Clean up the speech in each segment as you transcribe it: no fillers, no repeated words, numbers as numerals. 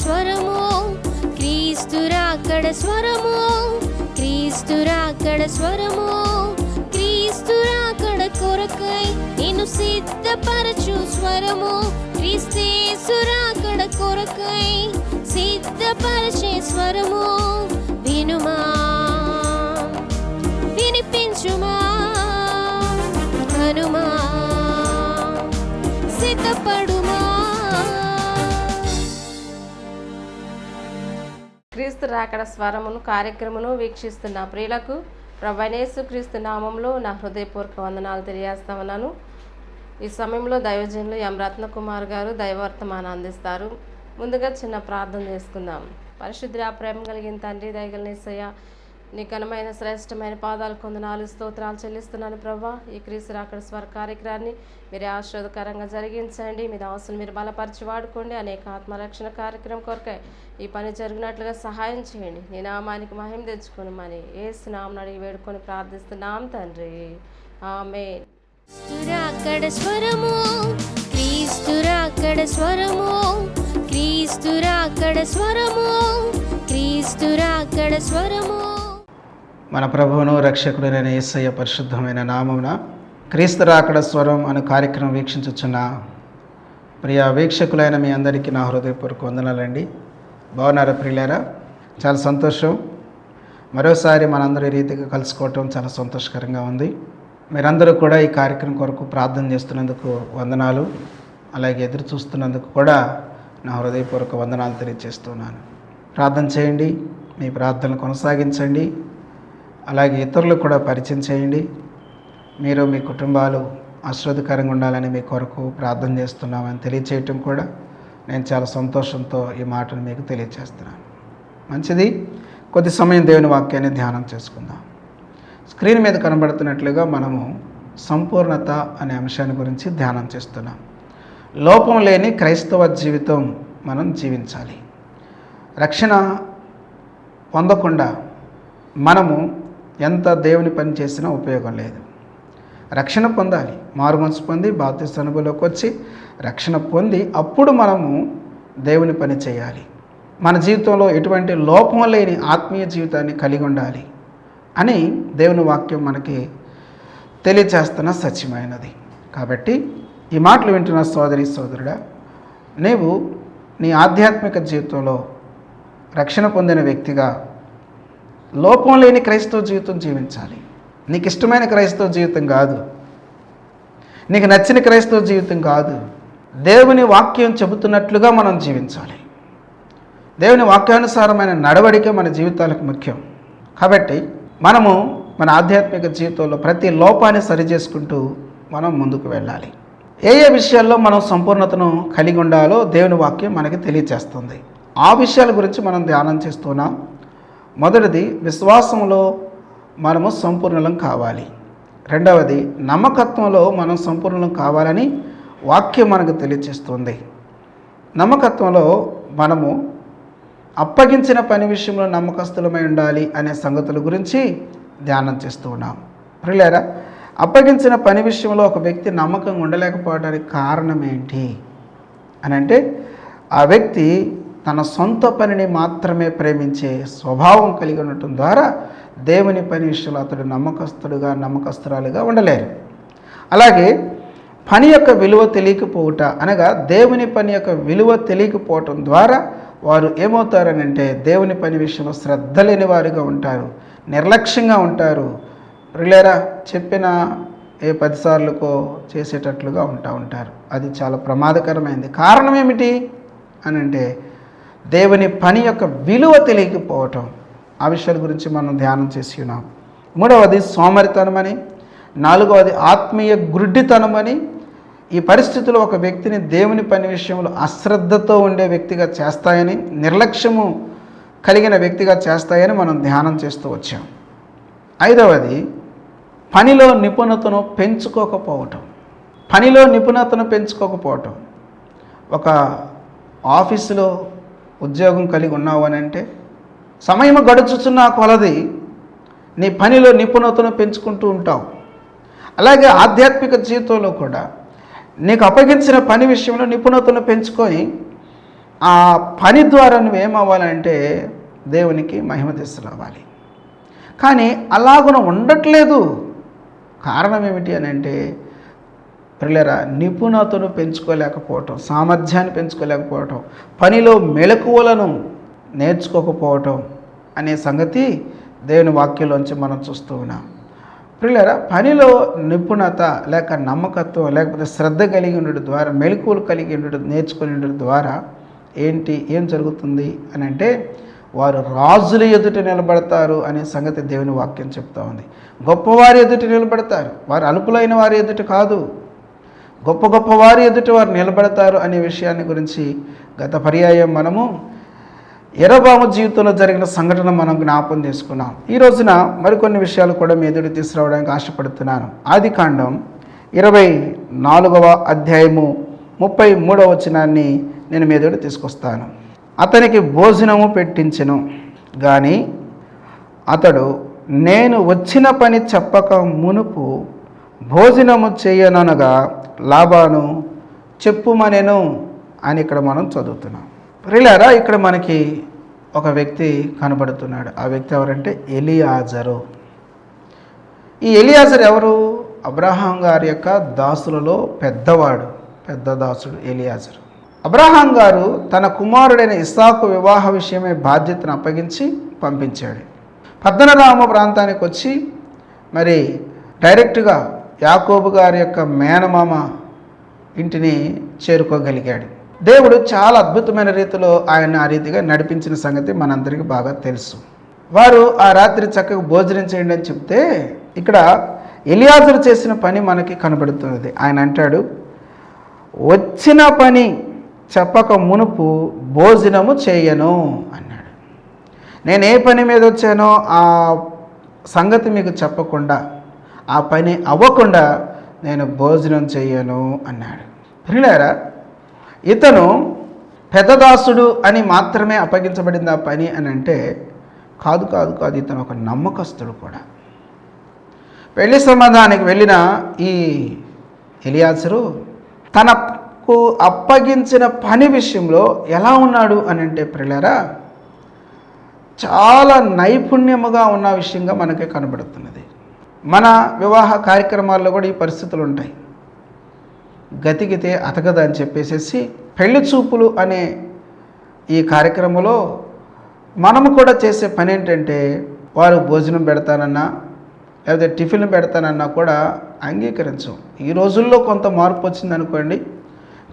స్వరము, క్రీస్తు రాకడ స్వరము, క్రీస్తు రాకడ స్వరము, క్రీస్తు రాకడ కొరకై నిన్ను సిద్ధపరచు స్వరము, క్రీస్తు రాకడ కొరకై సిద్ధపరచే స్వరము. వినుమా, వినిపించుమా, కనుమా, సిద్ధపడుమా. క్రీస్తు రాకడ స్వరమును కార్యక్రమను వీక్షిస్తున్న ప్రియులకు ప్రభువైన యేసుక్రీస్తు నామంలో నా హృదయపూర్వక వందనాలు తెలియజేస్తా ఉన్నాను. ఈ సమయంలో దైవజనులు ఎం రత్నకుమార్ గారు దైవవర్తమానం అందిస్తారు. ముందుగా చిన్న ప్రార్థన చేసుకుందాం. పరిశుద్ధ ప్రేమ కలిగిన తండ్రి, దయగల యేసయ్య, నీ ఘనమైన శ్రేష్టమైన పాదాలు కొందనాలు స్తోత్రాలు చెల్లిస్తున్నాను ప్రభా. ఈ క్రీస్తు రాకడ స్వర కార్యక్రమాన్ని మీరే ఆశీర్వాదకరంగా జరిగించండి. మీ దాసులు మీరు బలపరిచి వాడుకోండి. అనేక ఆత్మరక్షణ కార్యక్రమం కొరకై ఈ పని జరిగినట్లుగా సహాయం చేయండి. నీ నామానికి మహిమ తెచ్చుకొని మని యేసు నామమున అడిగి వేడుకొని ప్రార్థిస్తున్నాం తండ్రి, ఆమేన్. రాకడ స్వరము, క్రీస్తు రాకడ స్వరము, క్రీస్తు రాకడ స్వరము, క్రీస్తు రాకడ స్వరము. మన ప్రభువును రక్షకుడైన యేసయ్య పరిశుద్ధమైన నామమున క్రీస్తు రాకడ స్వరం అనే కార్యక్రమం వీక్షించుచున్న ప్రియ వీక్షకులైన మీ అందరికీ నా హృదయపూర్వక వందనాలండి. బాగున్నారా ప్రియులారా? చాలా సంతోషం. మరోసారి మనందరూ ఈ రీతిగా కలుసుకోవటం చాలా సంతోషకరంగా ఉంది. మీరందరూ కూడా ఈ కార్యక్రమం కొరకు ప్రార్థన చేస్తున్నందుకు వందనాలు, అలాగే ఎదురు చూస్తున్నందుకు కూడా నా హృదయపూర్వక వందనాలు తెలియజేస్తున్నాను. ప్రార్థన చేయండి, మీ ప్రార్థనలు కొనసాగించండి, అలాగే ఇతరులకు కూడా పరిచయం చేయండి. మీరు మీ కుటుంబాలు ఆశీర్వాదకరంగా ఉండాలని మీ కొరకు ప్రార్థన చేస్తున్నామని తెలియచేయటం కూడా నేను చాలా సంతోషంతో ఈ మాటను మీకు తెలియజేస్తున్నాను. మంచిది, కొద్ది సమయం దేవుని వాక్యాన్ని ధ్యానం చేసుకుందాం. స్క్రీన్ మీద కనబడుతున్నట్లుగా మనము సంపూర్ణత అనే అంశాన్ని గురించి ధ్యానం చేస్తున్నాం. లోపం లేని క్రైస్తవ జీవితం మనం జీవించాలి. రక్షణ పొందకుండా మనము ఎంత దేవుని పని చేసినా ఉపయోగం లేదు. రక్షణ పొందాలి, మారు మనసు పొంది బాప్తిస్మ అనుభవంలోకి వచ్చి రక్షణ పొంది అప్పుడు మనము దేవుని పని చేయాలి. మన జీవితంలో ఎటువంటి లోపం లేని ఆత్మీయ జీవితాన్ని కలిగి ఉండాలి అని దేవుని వాక్యం మనకి తెలియచేస్తున్న సత్యమైనది. కాబట్టి ఈ మాటలు వింటున్న సోదరి సోదరుడా, నీవు నీ ఆధ్యాత్మిక జీవితంలో రక్షణ పొందిన వ్యక్తిగా లోపం లేని క్రైస్తవ జీవితం జీవించాలి. నీకు ఇష్టమైన క్రైస్తవ జీవితం కాదు, నీకు నచ్చిన క్రైస్తవ జీవితం కాదు. దేవుని వాక్యం చెబుతున్నట్లుగా మనం జీవించాలి. దేవుని వాక్యానుసారమైన నడవడిక మన జీవితాలకు ముఖ్యం. కాబట్టి మనము మన ఆధ్యాత్మిక జీవితంలో ప్రతి లోపాన్ని సరిచేసుకుంటూ మనం ముందుకు వెళ్ళాలి. ఏ ఏ విషయాల్లో మనం సంపూర్ణతను కలిగి ఉండాలో దేవుని వాక్యం మనకి తెలియచేస్తుంది. ఆ విషయాల గురించి మనం ధ్యానం చేస్తున్నాం. మొదటిది, విశ్వాసంలో మనము సంపూర్ణలం కావాలి. రెండవది, నమ్మకత్వంలో మనం సంపూర్ణలం కావాలని వాక్యం మనకు తెలియచేస్తుంది. నమ్మకత్వంలో మనము అప్పగించిన పని విషయంలో నమ్మకస్తులమై ఉండాలి అనే సంగతుల గురించి ధ్యానం చేస్తూ ఉన్నాం. ప్రియులారా, అప్పగించిన పని విషయంలో ఒక వ్యక్తి నమ్మకంగా ఉండలేకపోవడానికి కారణం ఏంటి అని అంటే, ఆ వ్యక్తి తన సొంత పనిని మాత్రమే ప్రేమించే స్వభావం కలిగి ఉండటం ద్వారా దేవుని పని విషయంలో అతడు నమ్మకస్తుడుగా నమ్మకస్తురాలుగా ఉండలేరు. అలాగే పని యొక్క విలువ తెలియకపోవుట అనగా దేవుని పని యొక్క విలువ తెలియకపోవటం ద్వారా వారు ఏమవుతారనంటే దేవుని పని విషయంలో శ్రద్ధ లేని వారుగా ఉంటారు, నిర్లక్ష్యంగా ఉంటారు. ప్రియులారా, చెప్పిన 10 సార్లుకో చేసేటట్లుగా ఉంటారు. అది చాలా ప్రమాదకరమైనది. కారణం ఏమిటి అని అంటే, దేవుని పని యొక్క విలువ తెలియకపోవటం. ఆ విషయాల గురించి మనం ధ్యానం చేసి ఉన్నాం. మూడవది సోమరితనమని, నాలుగవది ఆత్మీయ గుడ్డితనమని. ఈ పరిస్థితులు ఒక వ్యక్తిని దేవుని పని విషయంలో అశ్రద్ధతో ఉండే వ్యక్తిగా చేస్తాయని, నిర్లక్ష్యము కలిగిన వ్యక్తిగా చేస్తాయని మనం ధ్యానం చేస్తూ వచ్చాం. ఐదవది పనిలో నిపుణతను పెంచుకోకపోవటం. ఒక ఆఫీసులో ఉద్యోగం కలిగి ఉన్నావు అని అంటే సమయం గడుచుచున్న కొలది నీ పనిలో నిపుణతను పెంచుకుంటూ ఉంటావు. అలాగే ఆధ్యాత్మిక జీవితంలో కూడా నీకు అప్పగించిన పని విషయంలో నిపుణతను పెంచుకొని ఆ పని ద్వారా నువ్వేమవ్వాలంటే దేవునికి మహిమ తీసుకురావాలి. కానీ అలాగున ఉండట్లేదు. కారణం ఏమిటి అని అంటే పిల్లరా, నిపుణతను పెంచుకోలేకపోవటం, సామర్థ్యాన్ని పెంచుకోలేకపోవటం, పనిలో మెలకువలను నేర్చుకోకపోవటం అనే సంగతి దేవుని వాక్యంలోంచి మనం చూస్తూ ఉన్నాం. పిల్లరా, పనిలో నిపుణత లేక నమ్మకత్వం లేకపోతే శ్రద్ధ కలిగి ఉండడం ద్వారా, మెలకువలు కలిగి ఉండడం, నేర్చుకుని ఉండడం ద్వారా ఏం జరుగుతుంది అని అంటే వారు రాజుల ఎదుట నిలబడతారు అనే సంగతి దేవుని వాక్యం చెప్తా ఉంది. గొప్పవారి ఎదుట నిలబడతారు, వారు అల్పులైన వారి ఎదుట కాదు, గొప్ప వారి ఎదుట వారు నిలబడతారు అనే విషయాన్ని గురించి గత పర్యాయం మనము యెరొబోము జీవితంలో జరిగిన సంఘటన మనం జ్ఞాపకం చేసుకున్నాం. ఈ రోజున మరికొన్ని విషయాలు కూడా మీ ఎదుట తీసుకురావడానికి ఆశపడుతున్నాను. ఆదికాండం 24వ అధ్యాయము 33వ వచనాన్ని నేను మీ ఎదుట తీసుకొస్తాను. అతనికి భోజనము పెట్టించెను కానీ అతడు నేను వచ్చిన పని చెప్పక మునుపు భోజనము చేయననగా లాబాను చెప్పుమనెను అని ఇక్కడ మనం చదువుతున్నాం. ప్రియులారా, ఇక్కడ మనకి ఒక వ్యక్తి కనబడుతున్నాడు. ఆ వ్యక్తి ఎవరంటే ఎలియాజరు. ఈ ఎలియాజరు ఎవరు? అబ్రహాం గారి యొక్క దాసులలో పెద్ద దాసుడు ఎలియాజరు. అబ్రహాం గారు తన కుమారుడైన ఇస్సాకు వివాహ విషయమై బాధ్యతను అప్పగించి పంపించాడు. పద్దనరామ ప్రాంతానికి వచ్చి మరి డైరెక్ట్గా యాకోబు గారి యొక్క మేనమామ ఇంటిని చేరుకోగలిగాడు. దేవుడు చాలా అద్భుతమైన రీతిలో ఆయన ఆ రీతిగా నడిపించిన సంగతి మనందరికీ బాగా తెలుసు. వారు ఆ రాత్రి చక్కగా భోజనం చేయండి అని చెప్తే ఇక్కడ ఎలియాజరు చేసిన పని మనకి కనబడుతున్నది. ఆయన అంటాడు, వచ్చిన పని చెప్పక మునుపు భోజనము చేయను అన్నాడు. నేను ఏ పని మీద వచ్చానో ఆ సంగతి మీకు చెప్పకుండా, ఆ పని అవ్వకుండా నేను భోజనం చేయను అన్నాడు. ప్రియులారా, ఇతను పెద్దదాసుడు అని మాత్రమే అప్పగించబడింది ఆ పని అని అంటే కాదు. ఇతను ఒక నమ్మకస్తుడు కూడా. పెళ్లి సంబంధానికి వెళ్ళిన ఈ ఎలియాజరు తనకు అప్పగించిన పని విషయంలో ఎలా ఉన్నాడు అని అంటే ప్రియులారా, చాలా నైపుణ్యముగా ఉన్న విషయంగా మనకే కనబడుతున్నది. మన వివాహ కార్యక్రమాల్లో కూడా ఈ పరిస్థితులు ఉంటాయి. గతికితే అతకదా అని చెప్పేసి పెళ్లి చూపులు అనే ఈ కార్యక్రమంలో మనము కూడా చేసే పని ఏంటంటే వారు భోజనం పెడతానన్నా లేకపోతే టిఫిన్ పెడతానన్నా కూడా అంగీకరించం. ఈ రోజుల్లో కొంత మార్పు వచ్చిందనుకోండి,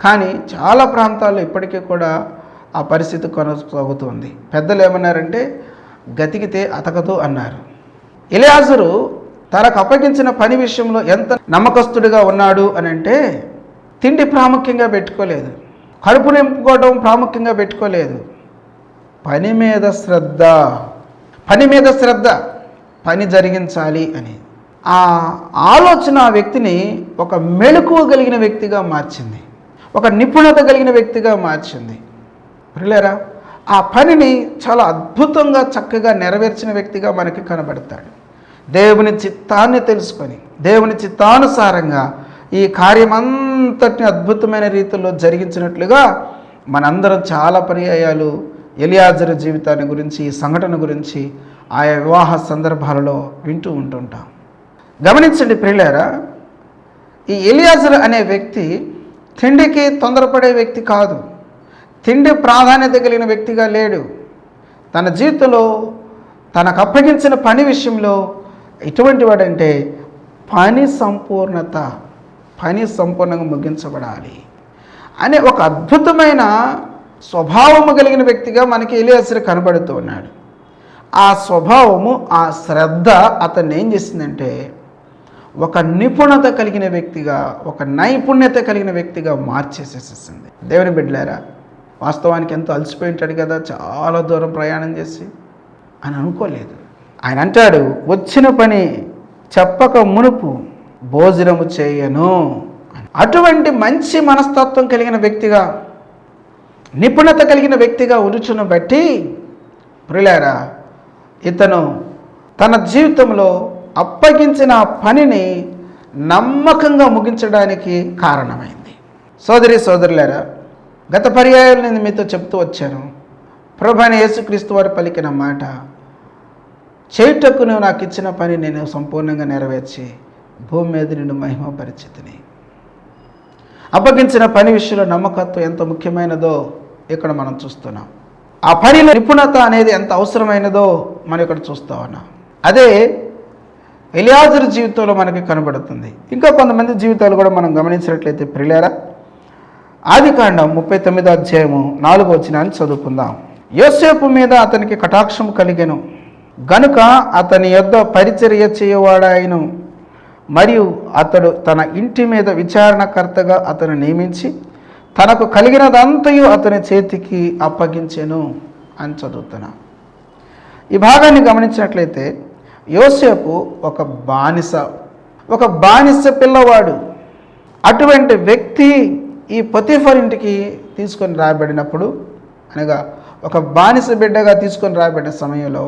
కానీ చాలా ప్రాంతాల్లో ఇప్పటికీ కూడా ఆ పరిస్థితి కొనసాగుతుంది. పెద్దలు ఏమన్నారంటే గతికితే అతకదు అన్నారు. ఎలియాజరు తనకు అప్పగించిన పని విషయంలో ఎంత నమ్మకస్తుడిగా ఉన్నాడు అని అంటే తిండి ప్రాముఖ్యంగా పెట్టుకోలేదు, కడుపు నింపుకోవడం ప్రాముఖ్యంగా పెట్టుకోలేదు. పని మీద శ్రద్ధ, పని జరిగించాలి అని ఆ ఆలోచన ఆ వ్యక్తిని ఒక మెలకువ కలిగిన వ్యక్తిగా మార్చింది, ఒక నిపుణత కలిగిన వ్యక్తిగా మార్చింది. ప్రియులారా, ఆ పనిని చాలా అద్భుతంగా చక్కగా నెరవేర్చిన వ్యక్తిగా మనకి కనబడతాడు. దేవుని చిత్తాన్ని తెలుసుకొని దేవుని చిత్తానుసారంగా ఈ కార్యమంతటిని అద్భుతమైన రీతిలో జరిగించినట్లుగా మనందరం చాలా పర్యాయాలు ఎలియాజరు జీవితాన్ని గురించి, ఈ సంఘటన గురించి ఆయా వివాహ సందర్భాలలో వింటూ ఉంటుంటాం. గమనించండి ప్రియులారా, ఈ ఎలియాజరు అనే వ్యక్తి తిండికి తొందరపడే వ్యక్తి కాదు, తిండి ప్రాధాన్యత కలిగిన వ్యక్తిగా లేడు. తన జీవితంలో తనకు అప్పగించిన పని విషయంలో ఎటువంటి వాడంటే పని సంపూర్ణంగా ముగించబడాలి అనే ఒక అద్భుతమైన స్వభావము కలిగిన వ్యక్తిగా మనకి ఎలియాజరు కనబడుతూ ఉన్నాడు. ఆ స్వభావము, ఆ శ్రద్ధ అతన్ని ఏం చేసిందంటే ఒక నిపుణత కలిగిన వ్యక్తిగా, ఒక నైపుణ్యత కలిగిన వ్యక్తిగా మార్చేసేసింది. దేవుని బిడ్డలారా, వాస్తవానికి ఎంతో అలసిపోయి ఉంటాడు కదా, చాలా దూరం ప్రయాణం చేసి అని అనుకోలేదు. ఆయన అంటాడు, వచ్చిన పని చెప్పక మునుపు భోజనము చేయను. అటువంటి మంచి మనస్తత్వం కలిగిన వ్యక్తిగా, నిపుణత కలిగిన వ్యక్తిగా ఉరుచును బట్టి ప్రియులారా, ఇతను తన జీవితంలో అప్పగించిన పనిని నమ్మకంగా ముగించడానికి కారణమైంది. సోదరులారా, గత పర్యాయాలు నేను మీతో చెప్తూ వచ్చాను. ప్రభు అయిన యేసుక్రీస్తు వారు పలికిన మాట, చేయుటకు నువ్వు నాకు ఇచ్చిన పని నేను సంపూర్ణంగా నెరవేర్చి భూమి మీద నిన్ను మహిమపరిచితిని. అప్పగించిన పని విషయంలో నమ్మకత్వం ఎంత ముఖ్యమైనదో ఇక్కడ మనం చూస్తున్నాం. ఆ పనిలో నిపుణత అనేది ఎంత అవసరమైనదో మనం ఇక్కడ చూస్తూ ఉన్నాం. అదే ఎలియాజరు జీవితంలో మనకి కనబడుతుంది. ఇంకా కొంతమంది జీవితాలు కూడా మనం గమనించినట్లయితే ప్రియులారా, ఆదికాండం 39వ అధ్యాయము 4వ వచనాన్ని చదువుకుందాం. యోసేపు మీద అతనికి కటాక్షం కలిగెను గనుక అతని యొద్ద పరిచర్య చేయవాడాయను, మరియు అతడు తన ఇంటి మీద విచారణకర్తగా అతను నియమించి తనకు కలిగినదంతయు అతని చేతికి అప్పగించెను అని చదువుతున్నా. ఈ భాగాన్ని గమనించినట్లయితే యోసేపు ఒక బానిస పిల్లవాడు. అటువంటి వ్యక్తి ఈ పొతీఫర్ ఇంటికి తీసుకొని రాబడినప్పుడు, అనగా ఒక బానిస బిడ్డగా తీసుకొని రాబడిన సమయంలో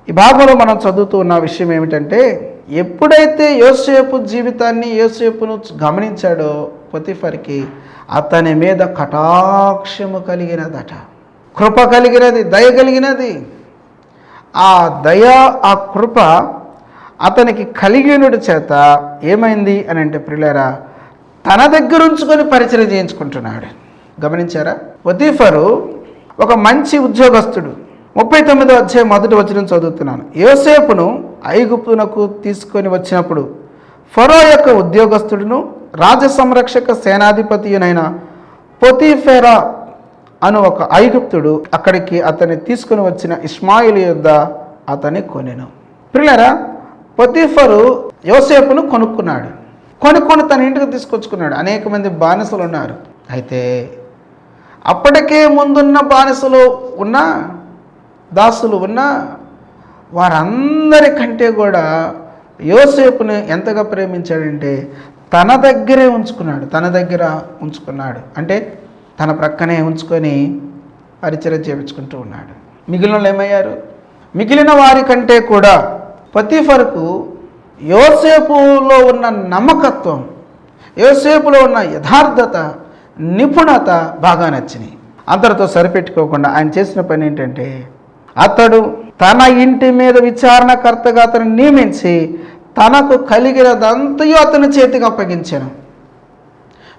ఈ భాగంలో మనం చదువుతూ ఉన్న విషయం ఏమిటంటే, ఎప్పుడైతే యోసేపు జీవితాన్ని, యోసేపును గమనించాడో పొతీఫర్కి అతని మీద కటాక్షము కలిగినదట, కృప కలిగినది, దయ కలిగినది. ఆ దయ, ఆ కృప అతనికి కలిగినడు చేత ఏమైంది అని అంటే ప్రియులారా, తన దగ్గర ఉంచుకొని పరిచయం చేయించుకుంటున్నాడు. గమనించారా? పొతీఫరు ఒక మంచి ఉద్యోగస్తుడు. 39వ అధ్యాయం 1వ వచనం చదువుతున్నాను. యోసేపును ఐగుప్తునకు తీసుకొని వచ్చినప్పుడు ఫరో యొక్క ఉద్యోగస్తుడును రాజ సంరక్షక సేనాధిపతియునైన పొతీఫెరా అను ఒక ఐగుప్తుడు అక్కడికి అతన్ని తీసుకుని వచ్చిన ఇష్మాయిలు యొద్ద అతన్ని కొనెను. ప్రియులారా, పొతీఫరు యోసేపును కొనుక్కొని తన ఇంటికి తీసుకొచ్చుకున్నాడు. అనేక మంది బానిసలు ఉన్నారు. అయితే అప్పటికే ముందున్న బానిసలు ఉన్న, దాసులు ఉన్న వారందరికంటే కూడా యోసేపుని ఎంతగా ప్రేమించాడంటే తన దగ్గర ఉంచుకున్నాడు. అంటే తన ప్రక్కనే ఉంచుకొని పరిచయం చేయించుకుంటూ ఉన్నాడు. మిగిలిన వాళ్ళు ఏమయ్యారు? మిగిలిన వారి కంటే కూడా పొతీఫరుకు యోసేపులో ఉన్న నమ్మకత్వం, యోసేపులో ఉన్న యథార్థత, నిపుణత బాగా నచ్చినాయి. అందరితో సరిపెట్టుకోకుండా ఆయన చేసిన పని ఏంటంటే, అతడు తన ఇంటి మీద విచారణకర్తగా అతను నియమించి తనకు కలిగినదంతయు అతని చేతికి అప్పగించాను.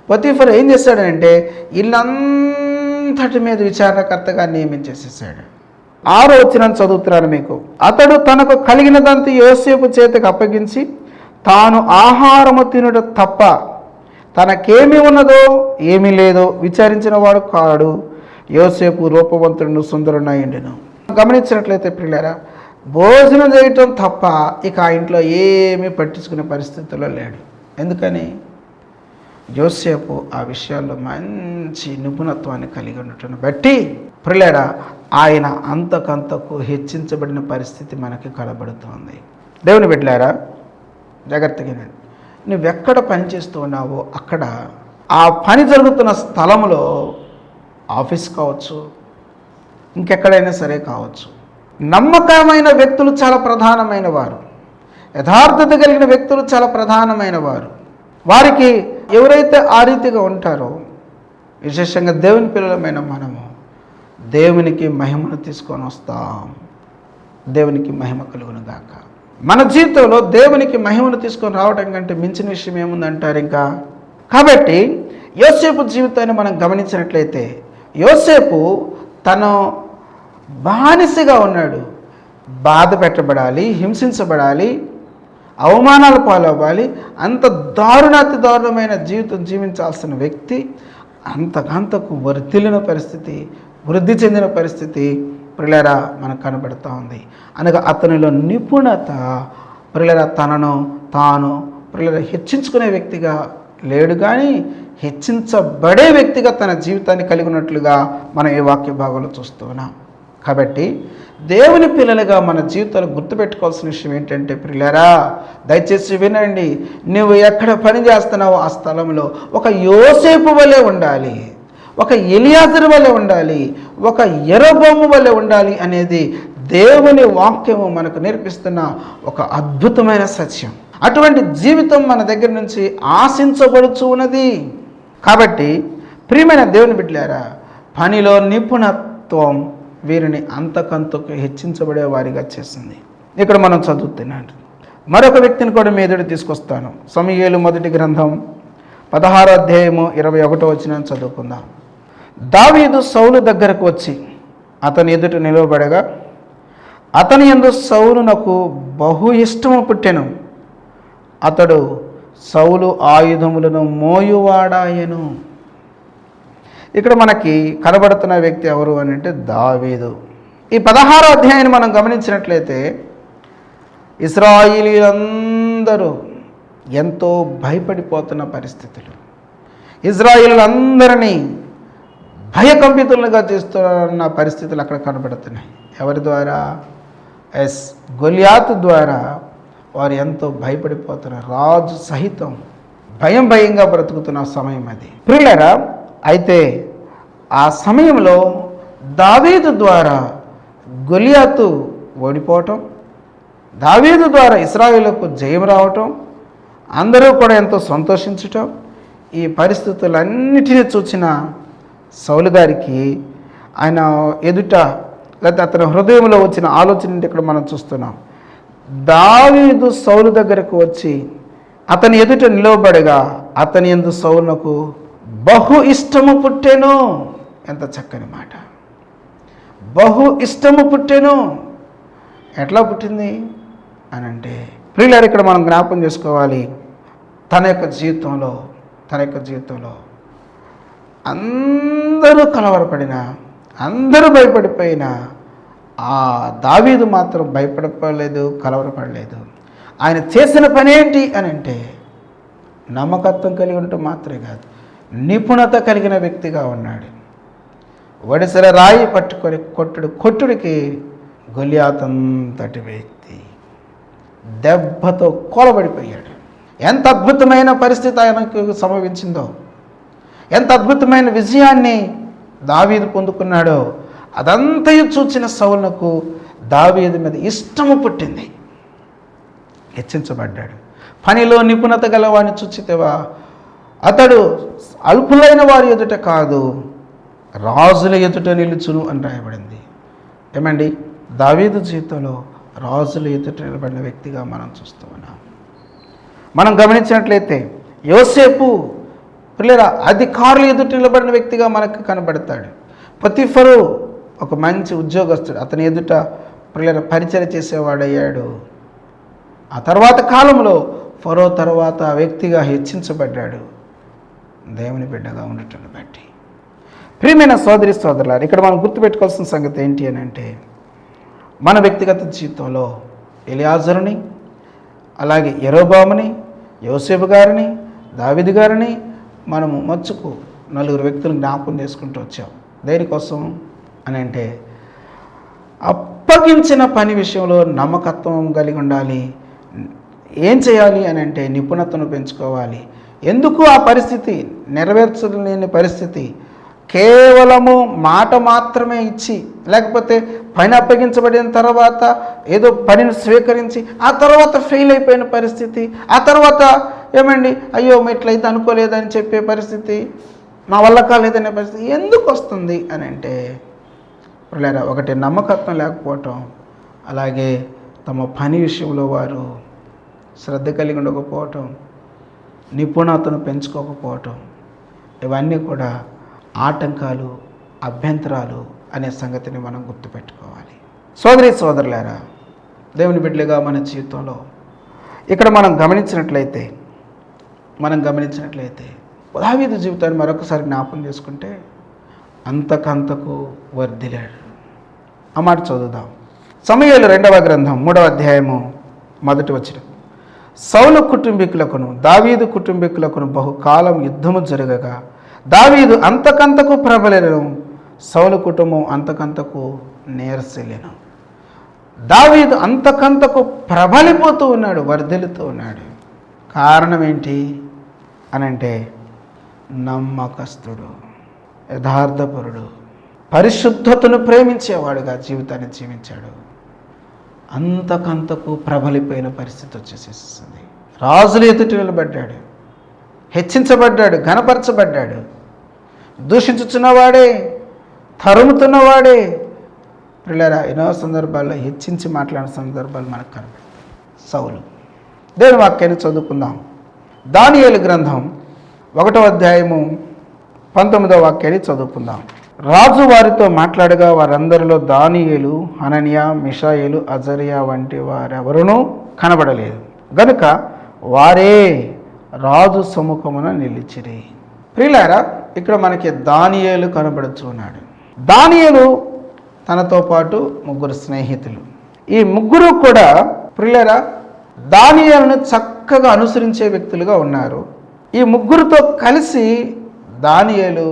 పొతీఫర్ ఏం చేశాడంటే ఇల్లంతటి మీద విచారణకర్తగా నియమించేసేసాడు. 6వ వచనం చదువుతున్నాను మీకు. అతడు తనకు కలిగినదంతా యోసేపు చేతికి అప్పగించి తాను ఆహారము తినుట తప్ప తనకేమి ఉన్నదో ఏమీ లేదో విచారించిన వాడు కాడు. యోసేపు రూపవంతుడు సుందరుడైండెను. గమనించినట్లయితే ప్రియులారా, భోజనం చేయటం తప్ప ఇక ఆ ఇంట్లో ఏమీ పట్టించుకునే పరిస్థితుల్లో లేడు. ఎందుకని? యోసేపు ఆ విషయాల్లో మంచి నిపుణత్వాన్ని కలిగి ఉండటం బట్టి ప్రియులారా, ఆయన అంతకంతకు హెచ్చించబడిన పరిస్థితి మనకి కనబడుతుంది. దేవుని బిడ్డలారా, జాగ్రత్తగా నువ్వెక్కడ పని చేస్తూ ఉన్నావో అక్కడ, ఆ పని జరుగుతున్న స్థలంలో, ఆఫీస్ కావచ్చు, ఇంకెక్కడైనా సరే కావచ్చు, నమ్మకమైన వ్యక్తులు చాలా ప్రధానమైన వారు, యథార్థత కలిగిన వ్యక్తులు చాలా ప్రధానమైన వారు. వారికి ఎవరైతే ఆ రీతిగా ఉంటారో, విశేషంగా దేవుని పిల్లలమైన మనము దేవునికి మహిమను తీసుకొని వస్తాం. దేవునికి మహిమ కలుగును గాక. మన జీవితంలో దేవునికి మహిమను తీసుకొని రావడం కంటే మించిన విషయం ఏముందంటారు ఇంకా? కాబట్టి యోసేపు జీవితాన్ని మనం గమనించినట్లయితే, యోసేపు తను బానిసగా ఉన్నాడు. బాధ పెట్టబడాలి, హింసించబడాలి, అవమానాల పాలవ్వాలి, అంత దారుణాతి దారుణమైన జీవితం జీవించాల్సిన వ్యక్తి అంతకంతకు వర్ధిల్లిన పరిస్థితి, వృద్ధి చెందిన పరిస్థితి ప్రియులారా మనకు కనబడుతూ ఉంది. అనగా అతనిలో నిపుణత, ప్రియులారా తనను తాను ప్రియులారా హెచ్చించుకునే వ్యక్తిగా లేడు, కానీ హెచ్చించబడే వ్యక్తిగా తన జీవితాన్ని కలిగి ఉన్నట్లుగా మనం ఈ వాక్య భాగంలో చూస్తూ ఉన్నాం. కాబట్టి దేవుని పిల్లలుగా మన జీవితాలు గుర్తుపెట్టుకోవాల్సిన విషయం ఏంటంటే ప్రియులారా, దయచేసి వినండి. నువ్వు ఎక్కడ పని చేస్తున్నావో ఆ స్థలంలో ఒక యోసేపు వలె ఉండాలి, ఒక ఎలియాజరు వలె ఉండాలి, ఒక యెరొబోము వలె ఉండాలి అనేది దేవుని వాక్యము మనకు నేర్పిస్తున్న ఒక అద్భుతమైన సత్యం. అటువంటి జీవితం మన దగ్గర నుంచి ఆశించబడుచు ఉన్నది. కాబట్టి ప్రియమైన దేవుని బిడ్డలారా, పనిలో నిపుణత్వం వీరిని అంతకంతకు హెచ్చించబడే వారిగా చేసింది. ఇక్కడ మనం చదువుతున్నాడు. మరొక వ్యక్తిని కూడా మీ ఎదుట తీసుకొస్తాను. సమూయేలు మొదటి గ్రంథం 16వ అధ్యాయము 21వ వచనం చదువుకుందాం. దావీదు సౌలు దగ్గరకు వచ్చి అతని ఎదుట నిలవబడగా అతని యందు సౌలునకు బహు ఇష్టము పుట్టెను. అతడు సౌలు ఆయుధములను మోయువాడాయెను. ఇక్కడ మనకి కనబడుతున్న వ్యక్తి ఎవరు అని అంటే దావీదు. ఈ 16వ అధ్యాయాన్ని మనం గమనించినట్లయితే ఇశ్రాయేలీయులందరూ ఎంతో భయపడిపోతున్న పరిస్థితులు, ఇశ్రాయేలీయులందరినీ భయకంపితులుగా చేస్తున్న పరిస్థితులు అక్కడ కనబడుతున్నాయి. ఎవరి ద్వారా? గొలియాతు ద్వారా వారు ఎంతో భయపడిపోతున్నారు. రాజు సహితం భయంగా బ్రతుకుతున్న సమయం అది. ప్రియులారా, అయితే ఆ సమయంలో దావీదు ద్వారా గొలియాతు ఓడిపోవటం, దావీదు ద్వారా ఇశ్రాయేలుకు జయం రావటం, అందరూ కూడా ఎంతో సంతోషించటం, ఈ పరిస్థితులన్నిటినీ చూసిన సౌలు గారికి ఆయన ఎదుట లేకపోతే అతని హృదయంలో వచ్చిన ఆలోచన ఇక్కడ మనం చూస్తున్నాం. దావీదు సౌలు దగ్గరకు వచ్చి అతని ఎదుట నిలవబడగా అతని యందు సౌలునకు బహు ఇష్టము పుట్టెను. ఎంత చక్కని మాట! బహు ఇష్టము పుట్టెను. ఎట్లా పుట్టింది అని అంటే, ప్రియులారు, ఇక్కడ మనం జ్ఞాపకం చేసుకోవాలి. తన యొక్క జీవితంలో అందరూ కలవరపడినా, అందరూ భయపడిపోయినా ఆ దావీదు మాత్రం భయపడలేదు, కలవరపడలేదు. ఆయన చేసిన పని ఏంటి అని అంటే నమ్మకత్వం కలిగి ఉండటం మాత్రమే కాదు, నిపుణత కలిగిన వ్యక్తిగా ఉన్నాడు. వడిసెల రాయి పట్టుకొని కొట్టుడికి గొలియాతంతటి వ్యక్తి దెబ్బతో కూలబడిపోయాడు. ఎంత అద్భుతమైన పరిస్థితి ఆయనకు సంభవించిందో, ఎంత అద్భుతమైన విజయాన్ని దావీదు పొందుకున్నాడో అదంతయు చూచిన సౌలునకు దావీదు మీద ఇష్టము పుట్టింది. హెచ్చించబడ్డాడు. పనిలో నిపుణత గలవాడిని చూచితేవా అతడు అల్పులైన వారి ఎదుట కాదు, రాజుల ఎదుట నిలుచును అని రాయబడింది. ఏమండి, దావీదు జీవితంలో రాజుల ఎదుట నిలబడిన వ్యక్తిగా మనం చూస్తూ ఉన్నాం. మనం గమనించినట్లయితే యోసేపు పిల్లరా అధికారుల ఎదుట నిలబడిన వ్యక్తిగా మనకు కనబడతాడు. పొతిఫరు ఒక మంచి ఉద్యోగస్తుడు, అతని ఎదుట పిల్లల పరిచయం చేసేవాడయ్యాడు. ఆ తర్వాత కాలంలో ఫరో తర్వాత వ్యక్తిగా హెచ్చించబడ్డాడు దేవుని బిడ్డగా ఉండటం బట్టి. ప్రియమైన సోదరి సోదరులారు, ఇక్కడ మనం గుర్తుపెట్టుకోవాల్సిన సంగతి ఏంటి అని అంటే, మన వ్యక్తిగత జీవితంలో ఎలియాజరుని, అలాగే యెరోబాముని, యోసేపు గారిని, దావీదు గారిని మనము మచ్చుకు నలుగురు వ్యక్తులను జ్ఞాపకం చేసుకుంటూ వచ్చాం. దేనికోసం అని అంటే అప్పగించిన పని విషయంలో నమ్మకత్వం కలిగి ఉండాలి. ఏం చేయాలి అని అంటే నిపుణతను పెంచుకోవాలి. ఎందుకు ఆ పరిస్థితి నెరవేర్చలేని పరిస్థితి కేవలము మాట మాత్రమే ఇచ్చి, లేకపోతే పని అప్పగించబడిన తర్వాత ఏదో పనిని స్వీకరించి ఆ తర్వాత ఫెయిల్ అయిపోయిన పరిస్థితి, ఆ తర్వాత ఏమండి అయ్యో ఇట్లయితే అనుకోలేదని చెప్పే పరిస్థితి, మా వల్ల కాలేదనే పరిస్థితి ఎందుకు వస్తుంది అని అంటే, పిల్లరా, ఒకటి నమ్మకత్వం లేకపోవటం, అలాగే తమ పని విషయంలో వారు శ్రద్ధ కలిగి ఉండకపోవటం, నిపుణతను పెంచుకోకపోవటం, ఇవన్నీ కూడా ఆటంకాలు, అభ్యంతరాలు అనే సంగతిని మనం గుర్తుపెట్టుకోవాలి. సోదరి సోదరులారా, దేవుని బిడ్డలుగా మన జీవితంలో ఇక్కడ మనం గమనించినట్లయితే దావీదు జీవితాన్ని మరొకసారి జ్ఞాపకం చేసుకుంటే అంతకంతకు వర్ధిల్లాడు. ఆ మాట చదువుదాం. సమూయేలు 2వ గ్రంథం 3వ అధ్యాయము 1వ వచనం. సౌలు కుటుంబీకులకును దావీదు కుటుంబీకులకును బహుకాలం యుద్ధము జరగగా దావీదు అంతకంతకు ప్రబలెను, సౌలు కుటుంబం అంతకంతకు నీరసిల్లెను. దావీదు అంతకంతకు ప్రబలిపోతూ ఉన్నాడు, వర్ధిల్లుతూ ఉన్నాడు. కారణం ఏంటి అనంటే నమ్మకస్తుడు, యథార్థపరుడు, పరిశుద్ధతను ప్రేమించేవాడుగా జీవితాన్ని జీవించాడు. అంతకంతకు ప్రబలిపోయిన పరిస్థితి వచ్చేసేస్తుంది. రాజుల ఎదుట నిలబడ్డాడు, హెచ్చించబడ్డాడు, ఘనపరచబడ్డాడు. దూషించుచున్నవాడే తరుముతున్నవాడే. పిల్లరా, ఎన్నో సందర్భాల్లో హెచ్చించి మాట్లాడిన సందర్భాలు మనకు కనబడతాయి. సౌలు. దేవుని వాక్యాన్ని చదువుకుందాం. దానియేలు గ్రంథం 1వ అధ్యాయము 19వ వాక్యాన్ని చదువుకుందాం. రాజు వారితో మాట్లాడగా వారందరిలో దానియేలు, హనన్యా, మిషాయేలు, అజర్యా వంటి వారెవరునూ కనబడలేదు గనుక వారే రాజు సముఖమున నిలిచిరి. ప్రియులారా, ఇక్కడ మనకి దానియేలు కనబడుచున్నాడు. దానియేలు తనతో పాటు 3 స్నేహితులు. ఈ ముగ్గురు కూడా ప్రియులారా దానియేలును చక్కగా అనుసరించే వ్యక్తులుగా ఉన్నారు. ఈ ముగ్గురితో కలిసి దానియేలు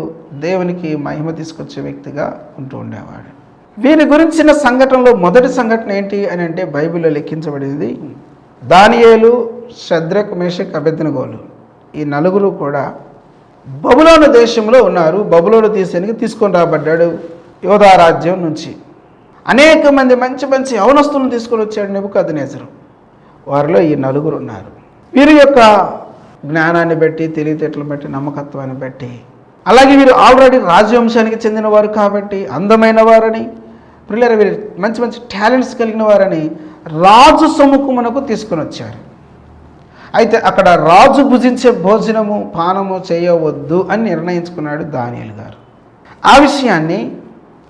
దేవునికి మహిమ తీసుకొచ్చే వ్యక్తిగా ఉంటూ ఉండేవాడు. వీరి గురించిన సంఘటనలో మొదటి సంఘటన ఏంటి అని అంటే బైబిల్లో లెక్కించబడింది. దానియేలు, షద్రక్, మేషక్, అబేద్నెగోలు ఈ నలుగురు కూడా బబులోను దేశంలో ఉన్నారు. బబులోను దేశానికి తీసుకొని రాబడ్డాడు యోధా రాజ్యం నుంచి. అనేక మంది మంచి మంచి యవనస్తులను తీసుకొని వచ్చాడు నెబుకద్నెజరు. వారిలో ఈ నలుగురు ఉన్నారు. వీరి యొక్క జ్ఞానాన్ని బట్టి, తెలివితేటలను బట్టి, నమ్మకత్వాన్ని బట్టి, అలాగే వీరు ఆల్రెడీ రాజవంశానికి చెందిన వారు కాబట్టి అందమైన వారని, పిల్లలు వీరు మంచి మంచి టాలెంట్స్ కలిగిన వారని రాజు సముఖమునకు తీసుకొని వచ్చారు. అయితే అక్కడ రాజు భుజించే భోజనము పానము చేయవద్దు అని నిర్ణయించుకున్నాడు దానియేలు గారు. ఆ విషయాన్ని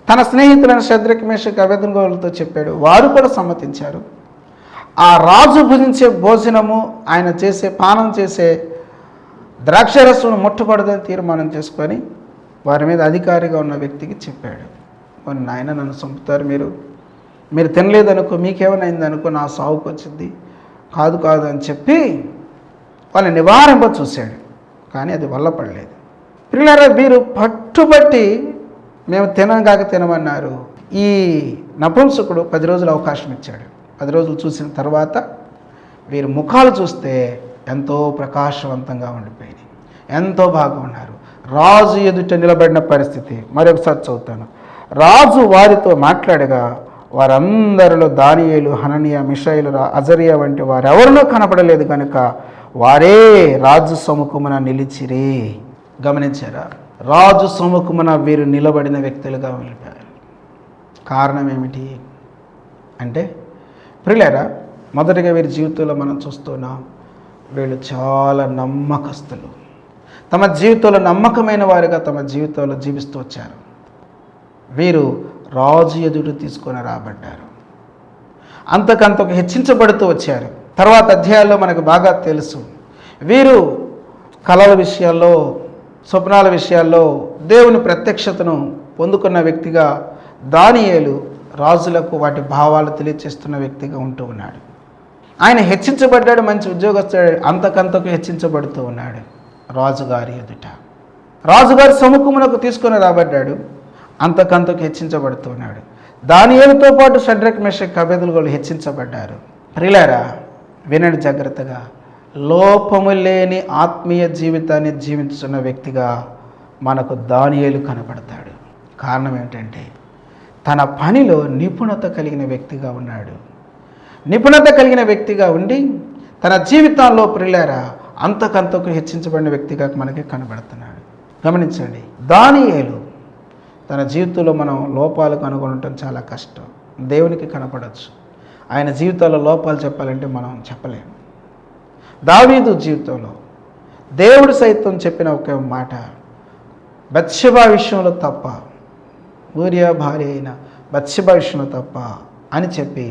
తన స్నేహితులైన షద్రక్, మేషక్, అబేద్నెగోలతో చెప్పాడు. వారు కూడా సమ్మతించారు. ఆ రాజు భుజించే భోజనము, ఆయన చేసే పానం చేసే ద్రాక్షరసమును ముట్టకూడదని తీర్మానం చేసుకొని వారి మీద అధికారిగా ఉన్న వ్యక్తికి చెప్పాడు. నాయన నన్ను చంపుతారు, మీరు తినలేదనుకో, మీకేమైనా అయిందనుకో, నా సావుకు వచ్చింది, కాదు అని చెప్పి వాళ్ళని నివారింప చూశాడు. కానీ అది వల్ల పడలేదు. పిల్లరా, వీరు పట్టుబట్టి మేము తినమన్నారు. ఈ నపుంసకుడు 10 రోజులు అవకాశం ఇచ్చాడు. 10 రోజులు చూసిన తర్వాత వీరి ముఖాలు చూస్తే ఎంతో ప్రకాశవంతంగా ఉండిపోయినాయి. ఎంతో బాగా ఉన్నారు. రాజు ఎదుట నిలబడిన పరిస్థితి. మరొకసారి చదువుతాను. రాజు వారితో మాట్లాడగా వారందరిలో దానియేలు, హనన్యా, మిషాయేలు, అజర్యా వంటి వారెవరినూ కనపడలేదు కనుక వారే రాజు సముఖమున నిలిచిరి. గమనించారా? రాజు సముఖమున వీరు నిలబడిన వ్యక్తులుగా వెళ్ళిపోయారు. కారణం ఏమిటి అంటే ప్రియులారా, మొదటిగా వీరి జీవితంలో మనం చూస్తున్నాం, వీళ్ళు చాలా నమ్మకస్తులు. తమ జీవితంలో నమ్మకమైన వారిగా తమ జీవితంలో జీవిస్తూ వచ్చారు. వీరు రాజు ఎదుట తీసుకొని రాబడ్డారు. అంతకంతకు హెచ్చించబడుతూ వచ్చారు. తర్వాత అధ్యాయాల్లో మనకు బాగా తెలుసు, వీరు కళల విషయాల్లో, స్వప్నాల విషయాల్లో దేవుని ప్రత్యక్షతను పొందుకున్న వ్యక్తిగా దానియేలు రాజులకు వాటి భావాలు తెలియచేస్తున్న వ్యక్తిగా ఉంటూ ఉన్నాడు. ఆయన హెచ్చించబడ్డాడు, మంచి ఉద్యోగస్తుడు, అంతకంతకు హెచ్చించబడుతూ ఉన్నాడు రాజుగారి ఎదుట. రాజుగారి సముఖమునకు తీసుకొని రాబడ్డాడు, అంతకంతకు హెచ్చించబడుతూ ఉన్నాడు. దానియేలుతో పాటు షడ్రక్, మేషక్, అబేద్నెగోలు హెచ్చించబడ్డారు. ప్రియులారా, వినండి జాగ్రత్తగా. లోపము లేని ఆత్మీయ జీవితాన్ని జీవించున్న వ్యక్తిగా మనకు దానియేలు కనబడతాడు. కారణం ఏంటంటే తన పనిలో నిపుణత కలిగిన వ్యక్తిగా ఉన్నాడు. నిపుణత కలిగిన వ్యక్తిగా ఉండి తన జీవితాల్లో ప్రియులారా అంతకంతకు హెచ్చించబడిన వ్యక్తిగా మనకి కనబడుతున్నాడు. గమనించండి, దానియేలు తన జీవితంలో మనం లోపాలు కనుగొనటం చాలా కష్టం. దేవునికి కనపడవచ్చు. ఆయన జీవితంలో లోపాలు చెప్పాలంటే మనం చెప్పలేము. దావీదు జీవితంలో దేవుడు సైతం చెప్పిన ఒక మాట, బత్షెబా విషయంలో తప్ప, ఊరియా భార్య అయిన బత్షెబా విషయంలో తప్ప అని చెప్పి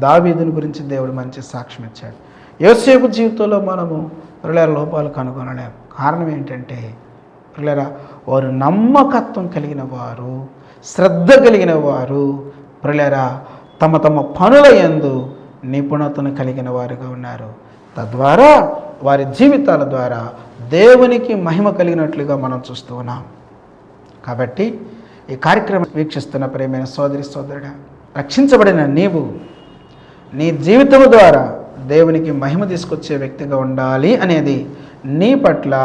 దావీదుని గురించి దేవుడు మంచి సాక్ష్యం ఇచ్చాడు. యోసేపు జీవితంలో మనము పిల్లల లోపాలు కనుగొనలేము. కారణం ఏంటంటే పిల్లరా, వారు నమ్మకత్వం కలిగిన వారు, శ్రద్ధ కలిగిన వారు, పిల్లరా తమ తమ పనుల యందు నిపుణతను కలిగిన వారుగా ఉన్నారు. తద్వారా వారి జీవితాల ద్వారా దేవునికి మహిమ కలిగినట్లుగా మనం చూస్తూ ఉన్నాం. కాబట్టి ఈ కార్యక్రమం వీక్షిస్తున్న ప్రియమైన సోదరి సోదరుడా, రక్షించబడిన నీవు నీ జీవితం ద్వారా దేవునికి మహిమ తీసుకొచ్చే వ్యక్తిగా ఉండాలి అనేది నీ పట్ల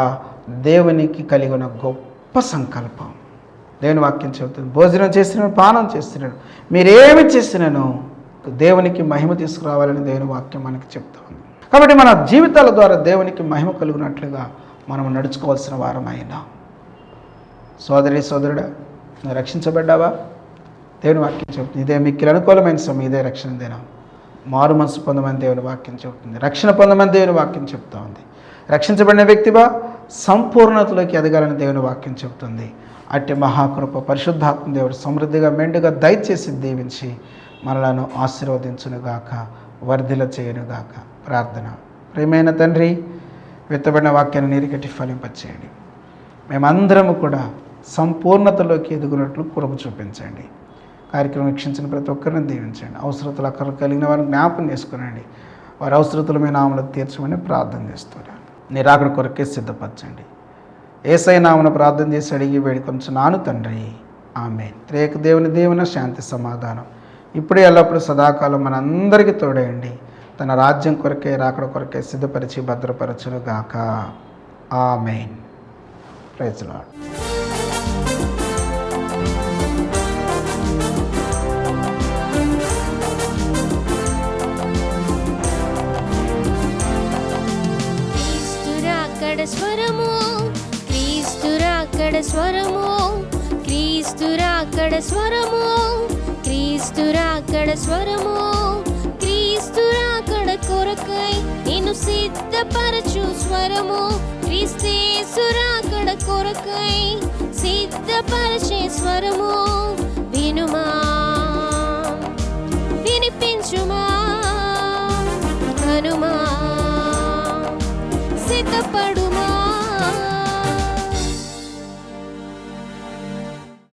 దేవునికి కలిగిన గొప్ప సంకల్పం. దేవుని వాక్యం చెబుతుంది, భోజనం చేస్తున్నాను, పానం చేస్తున్నాను, మీరేమి చేసినాను దేవునికి మహిమ తీసుకురావాలని దేవుని వాక్యం మనకి చెప్తా ఉంది. కాబట్టి మన జీవితాల ద్వారా దేవునికి మహిమ కలుగునట్లుగా మనం నడుచుకోవాల్సిన వారమైనా. సోదరి సోదరుడా, నువ్వు రక్షించబడ్డావా? దేవుని వాక్యం చెబుతుంది ఇదే మిక్కిలి అనుకూలమైన సమయం, ఇదే రక్షణ దినం. మారు మనసు పొందమని దేవుని వాక్యం చెబుతుంది. రక్షణ పొందమని దేవుని వాక్యం చెప్తా ఉంది. రక్షించబడిన వ్యక్తివా సంపూర్ణతలోకి ఎదగాలని దేవుని వాక్యం చెబుతుంది. అట్టి మహాకృప పరిశుద్ధాత్మ దేవుడు సమృద్ధిగా మెండుగా దయచేసి దీవించి మనలను ఆశీర్వదించునుగాక, వర్ధిల చేయునుగాక. ప్రార్థన. ప్రియమైన తండ్రి, విత్తబడిన వాక్యాన్ని నీరుగట్టి ఫలింపచేయండి. మేమందరము కూడా సంపూర్ణతలోకి ఎదుగునట్లు కృప చూపించండి. కార్యక్రమం వీక్షించిన ప్రతి ఒక్కరిని దీవించండి. అవసరతలు అక్కర కలిగిన వారిని జ్ఞాపకం చేసుకునండి. వారి అవసరతలు మీ నామలు తీర్చమని ప్రార్థన చేస్తున్నాను. నీ రాకడ కొరకే సిద్ధపరచండి. యేసయ్య నామమున ప్రార్థన చేసి అడిగి వేడుకొంచున్నాను తండ్రి, ఆమేన్. త్రియేక దేవుని దీవెన, శాంతి, సమాధానం ఇప్పుడు ఎల్లప్పుడూ సదాకాలం మనందరికీ తోడేయండి. తన రాజ్యం కొరకే, రాకడ కొరకే సిద్ధపరిచి భద్రపరచును గాక. ఆమేన్. Praise the lord. స్వరము క్రీస్తు రాకడ స్వరము, క్రీస్తు రాకడ స్వరము, క్రీస్తు రాకడ స్వరము, క్రీస్తు రాకడ కొరకై నిన్ను సిద్ధపరచు స్వరము, క్రీస్తు రాకడ కొరకై సిద్ధపరచే స్వరము. వినుమా, వినిపించుమా.